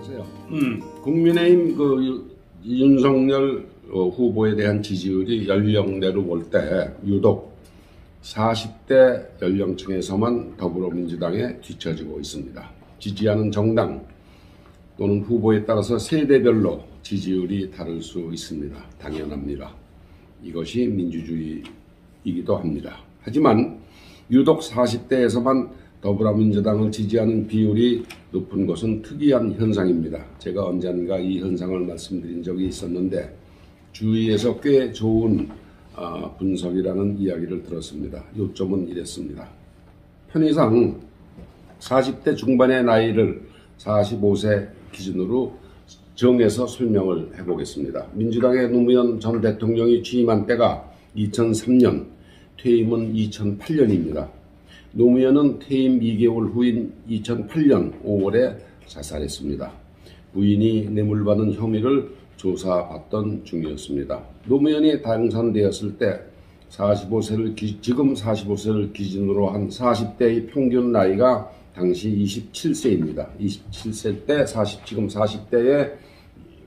안녕하세요. 국민의힘 윤석열 후보에 대한 지지율이 연령대로 볼 때 유독 40대 연령층에서만 더불어민주당에 뒤처지고 있습니다. 지지하는 정당 또는 후보에 따라서 세대별로 지지율이 다를 수 있습니다. 당연합니다. 이것이 민주주의이기도 합니다. 하지만 유독 40대에서만 더불어민주당을 지지하는 비율이 높은 것은 특이한 현상입니다. 제가 언젠가 이 현상을 말씀드린 적이 있었는데 주위에서 꽤 좋은 분석이라는 이야기를 들었습니다. 요점은 이랬습니다. 편의상 40대 중반의 나이를 45세 기준으로 정해서 설명을 해보겠습니다. 민주당의 노무현 전 대통령이 취임한 때가 2003년, 퇴임은 2008년입니다. 노무현은 퇴임 2개월 후인 2008년 5월에 자살했습니다. 부인이 뇌물받은 혐의를 조사받던 중이었습니다. 노무현이 당선되었을 때 지금 45세를 기준으로 한 40대의 평균 나이가 당시 27세입니다. 27세 때 지금 40대가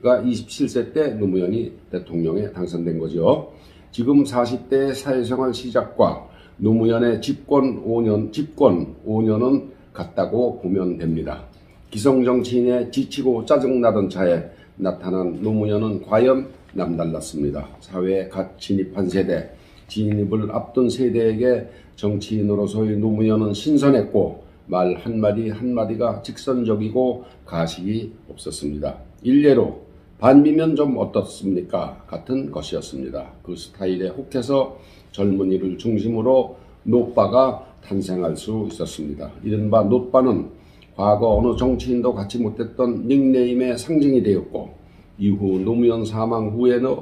27세 때 노무현이 대통령에 당선된 거죠. 지금 40대의 사회생활 시작과 노무현의 집권 5년은 같다고 보면 됩니다. 기성정치인의 지치고 짜증나던 차에 나타난 노무현은 과연 남달랐습니다. 사회에 갓 진입한 세대, 진입을 앞둔 세대에게 정치인으로서의 노무현은 신선했고 말 한마디 한마디가 직선적이고 가식이 없었습니다. 일례로 반미면 좀 어떻습니까? 같은 것이었습니다. 그 스타일에 혹해서 젊은이를 중심으로 노빠가 탄생할 수 있었습니다. 이른바 노빠는 과거 어느 정치인도 갖지 못했던 닉네임의 상징이 되었고 이후 노무현 사망 후에는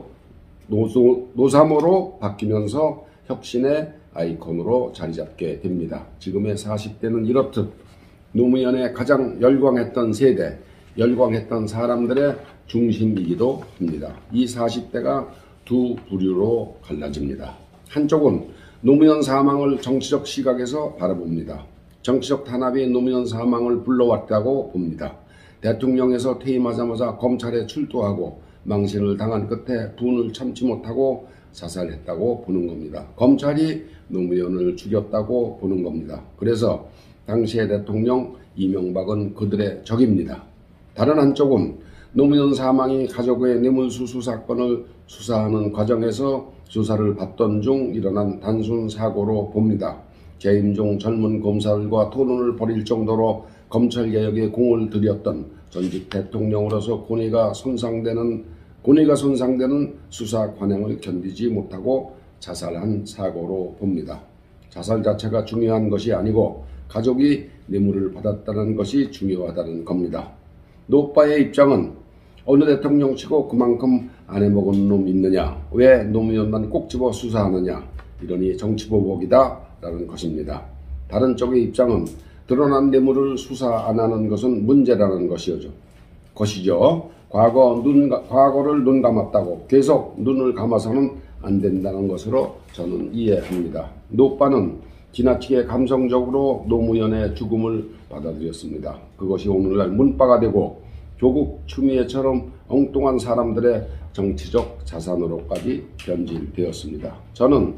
노사모로 바뀌면서 혁신의 아이콘으로 자리잡게 됩니다. 지금의 40대는 이렇듯 노무현의 가장 열광했던 세대, 열광했던 사람들의 중심이기도 합니다. 이 40대가 두 부류로 갈라집니다. 한쪽은 노무현 사망을 정치적 시각에서 바라봅니다. 정치적 탄압이 노무현 사망을 불러왔다고 봅니다. 대통령에서 퇴임하자마자 검찰에 출두하고 망신을 당한 끝에 분을 참지 못하고 자살했다고 보는 겁니다. 검찰이 노무현을 죽였다고 보는 겁니다. 그래서 당시의 대통령 이명박은 그들의 적입니다. 다른 한쪽은 노무현 사망이 가족의 뇌물수수 사건을 수사하는 과정에서 수사를 받던 중 일어난 단순 사고로 봅니다. 재임 중 젊은 검사들과 토론을 벌일 정도로 검찰개혁에 공을 들였던 전직 대통령으로서 권위가 손상되는 수사 관행을 견디지 못하고 자살한 사고로 봅니다. 자살 자체가 중요한 것이 아니고 가족이 뇌물을 받았다는 것이 중요하다는 겁니다. 노빠의 입장은 어느 대통령치고 그만큼 안 해먹은 놈 있느냐, 왜 노무현만 꼭 집어 수사하느냐, 이러니 정치보복이다 라는 것입니다. 다른 쪽의 입장은 드러난 뇌물을 수사 안 하는 것은 문제라는 것이죠. 과거를 눈 감았다고 계속 눈을 감아서는 안 된다는 것으로 저는 이해합니다. 노빠는 지나치게 감성적으로 노무현의 죽음을 받아들였습니다. 그것이 오늘날 문바가 되고 조국 추미애처럼 엉뚱한 사람들의 정치적 자산으로까지 변질되었습니다. 저는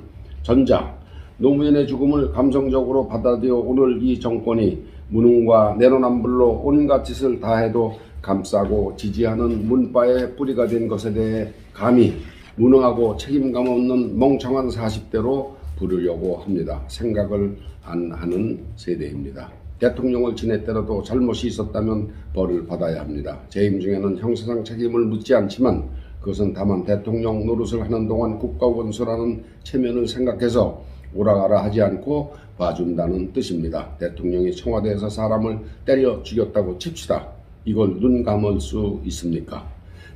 노무현의 죽음을 감성적으로 받아들여 오늘 이 정권이 무능과 내로남불로 온갖 짓을 다해도 감싸고 지지하는 문바의 뿌리가 된 것에 대해 감히 무능하고 책임감 없는 멍청한 40대로 부르려고 합니다. 생각을 안 하는 세대입니다. 대통령을 지냈더라도 잘못이 있었다면 벌을 받아야 합니다. 재임 중에는 형사상 책임을 묻지 않지만 그것은 다만 대통령 노릇을 하는 동안 국가원수라는 체면을 생각해서 오라가라 하지 않고 봐준다는 뜻입니다. 대통령이 청와대에서 사람을 때려 죽였다고 칩시다. 이걸 눈 감을 수 있습니까?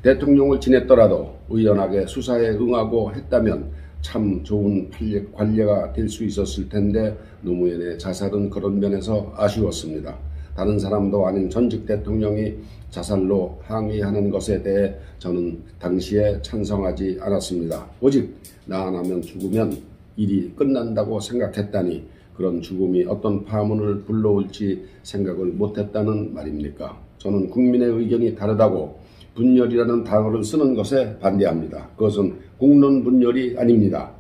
대통령을 지냈더라도 의연하게 수사에 응하고 했다면 참 좋은 관례가 될 수 있었을 텐데 노무현의 자살은 그런 면에서 아쉬웠습니다. 다른 사람도 아닌 전직 대통령이 자살로 항의하는 것에 대해 저는 당시에 찬성하지 않았습니다. 오직 나 하나면 죽으면 일이 끝난다고 생각했다니 그런 죽음이 어떤 파문을 불러올지 생각을 못했다는 말입니까? 저는 국민의 의견이 다르다고 분열이라는 단어를 쓰는 것에 반대합니다. 그것은 국론 분열이 아닙니다.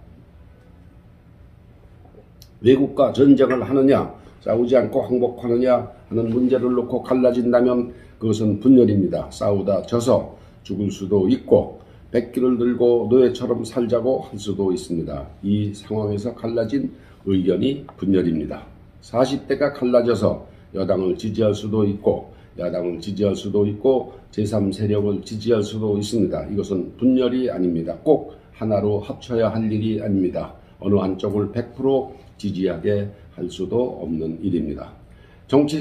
외국과 전쟁을 하느냐, 싸우지 않고 항복하느냐 하는 문제를 놓고 갈라진다면 그것은 분열입니다. 싸우다 져서 죽을 수도 있고 백기를 들고 노예처럼 살자고 할 수도 있습니다. 이 상황에서 갈라진 의견이 분열입니다. 40대가 갈라져서 여당을 지지할 수도 있고 야당을 지지할 수도 있고 제3세력을 지지할 수도 있습니다. 이것은 분열이 아닙니다. 꼭 하나로 합쳐야 할 일이 아닙니다. 어느 한쪽을 100% 지지하게 할 수도 없는 일입니다.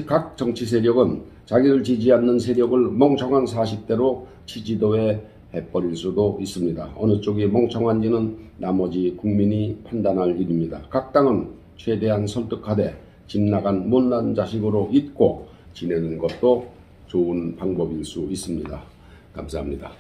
각 정치 세력은 자기를 지지 않는 세력을 멍청한 40대로 지지도에 해버릴 수도 있습니다. 어느 쪽이 멍청한지는 나머지 국민이 판단할 일입니다. 각 당은 최대한 설득하되 집 나간 못난 자식으로 잊고 지내는 것도 좋은 방법일 수 있습니다. 감사합니다.